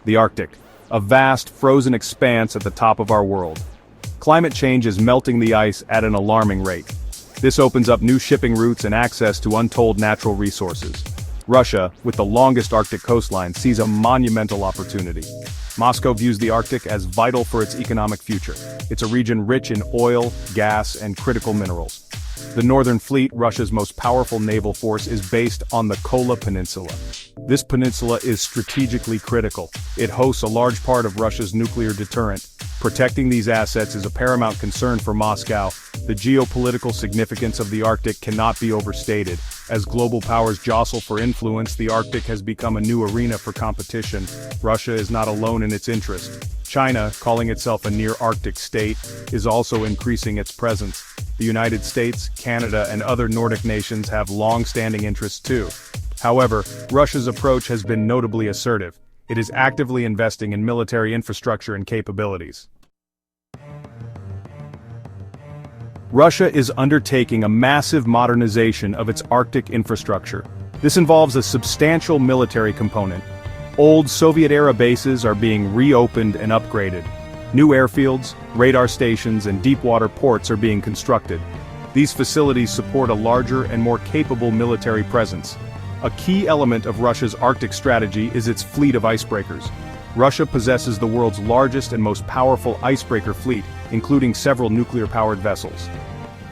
The Arctic, a vast, frozen expanse at the top of our world. Climate change is melting the ice at an alarming rate. This opens up new shipping routes and access to untold natural resources. Russia, with the longest Arctic coastline, sees a monumental opportunity. Moscow views the Arctic as vital for its economic future. It's a region rich in oil, gas, and critical minerals. The Northern Fleet, Russia's most powerful naval force, is based on the Kola Peninsula. This peninsula is strategically critical. It hosts a large part of Russia's nuclear deterrent. Protecting these assets is a paramount concern for Moscow. The geopolitical significance of the Arctic cannot be overstated. As global powers jostle for influence, the Arctic has become a new arena for competition. Russia is not alone in its interest. China, calling itself a near-Arctic state, is also increasing its presence. The United States, Canada, and other Nordic nations have long-standing interests too. However, Russia's approach has been notably assertive. It is actively investing in military infrastructure and capabilities. Russia is undertaking a massive modernization of its Arctic infrastructure. This involves a substantial military component. Old Soviet-era bases are being reopened and upgraded. New airfields, radar stations, and deep-water ports are being constructed. These facilities support a larger and more capable military presence. A key element of Russia's Arctic strategy is its fleet of icebreakers. Russia possesses the world's largest and most powerful icebreaker fleet, including several nuclear-powered vessels.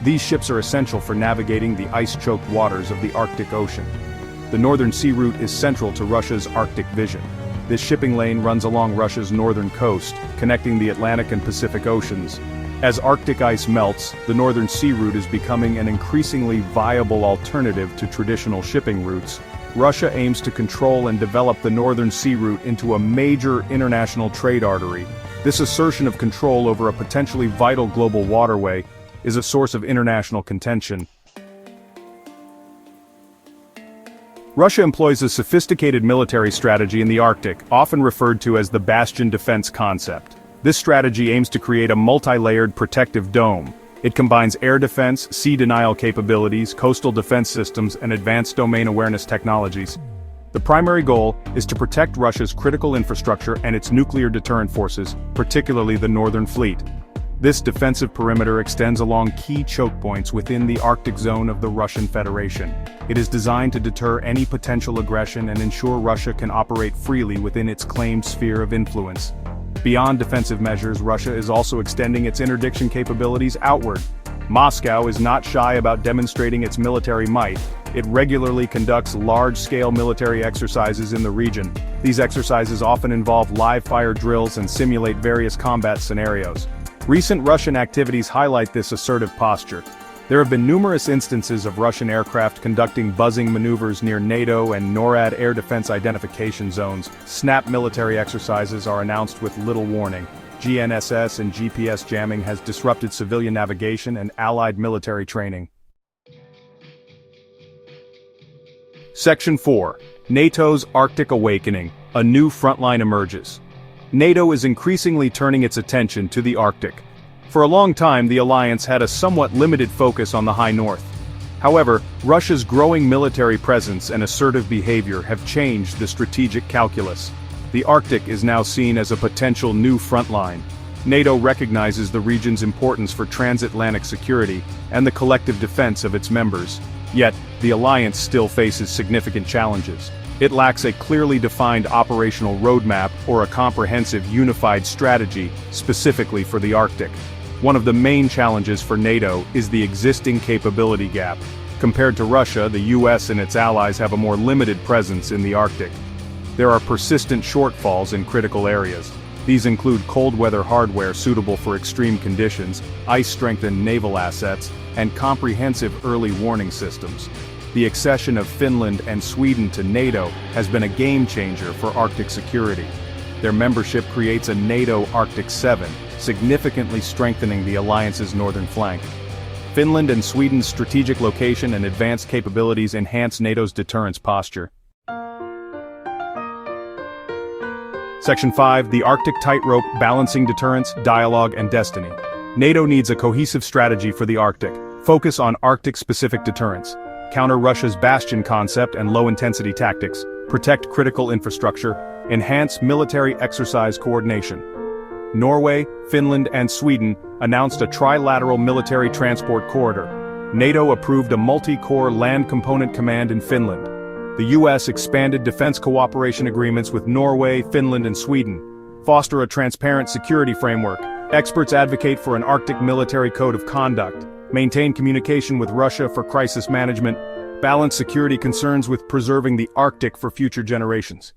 These ships are essential for navigating the ice-choked waters of the Arctic Ocean. The Northern Sea Route is central to Russia's Arctic vision. This shipping lane runs along Russia's northern coast, connecting the Atlantic and Pacific Oceans. As Arctic ice melts, the Northern Sea Route is becoming an increasingly viable alternative to traditional shipping routes. Russia aims to control and develop the Northern Sea Route into a major international trade artery. This assertion of control over a potentially vital global waterway is a source of international contention. Russia employs a sophisticated military strategy in the Arctic, often referred to as the bastion defense concept. This strategy aims to create a multi-layered protective dome. It combines air defense, sea denial capabilities, coastal defense systems, and advanced domain awareness technologies. The primary goal is to protect Russia's critical infrastructure and its nuclear deterrent forces, particularly the Northern Fleet. This defensive perimeter extends along key choke points within the Arctic zone of the Russian Federation. It is designed to deter any potential aggression and ensure Russia can operate freely within its claimed sphere of influence. Beyond defensive measures, Russia is also extending its interdiction capabilities outward. Moscow is not shy about demonstrating its military might. It regularly conducts large-scale military exercises in the region. These exercises often involve live-fire drills and simulate various combat scenarios. Recent Russian activities highlight this assertive posture. There have been numerous instances of Russian aircraft conducting buzzing maneuvers near NATO and NORAD air defense identification zones. Snap military exercises are announced with little warning. GNSS and GPS jamming has disrupted civilian navigation and allied military training. Section 4. NATO's Arctic Awakening. A new frontline emerges. NATO is increasingly turning its attention to the Arctic. For a long time, the alliance had a somewhat limited focus on the high north. However, Russia's growing military presence and assertive behavior have changed the strategic calculus. The Arctic is now seen as a potential new frontline. NATO recognizes the region's importance for transatlantic security and the collective defense of its members. Yet, the alliance still faces significant challenges. It lacks a clearly defined operational roadmap or a comprehensive unified strategy specifically for the Arctic. One of the main challenges for NATO is the existing capability gap. Compared to Russia, the US and its allies have a more limited presence in the Arctic. There are persistent shortfalls in critical areas. These include cold weather hardware suitable for extreme conditions, ice-strengthened naval assets, and comprehensive early warning systems. The accession of Finland and Sweden to NATO has been a game-changer for Arctic security. Their membership creates a NATO Arctic 7, significantly strengthening the alliance's northern flank. Finland and Sweden's strategic location and advanced capabilities enhance NATO's deterrence posture. Section 5. The Arctic Tightrope: Balancing Deterrence, Dialogue, and Destiny. NATO needs a cohesive strategy for the Arctic. Focus on Arctic-specific deterrence. Counter Russia's bastion concept and low-intensity tactics. Protect critical infrastructure. enhance military exercise coordination. Norway, Finland, and Sweden announced a trilateral military transport corridor. NATO approved a multi-corps land component command in Finland. The US expanded defense cooperation agreements with Norway, Finland, and Sweden. Foster a transparent security framework. Experts advocate for an Arctic military code of conduct. Maintain communication with Russia for crisis management. Balance security concerns with preserving the Arctic for future generations.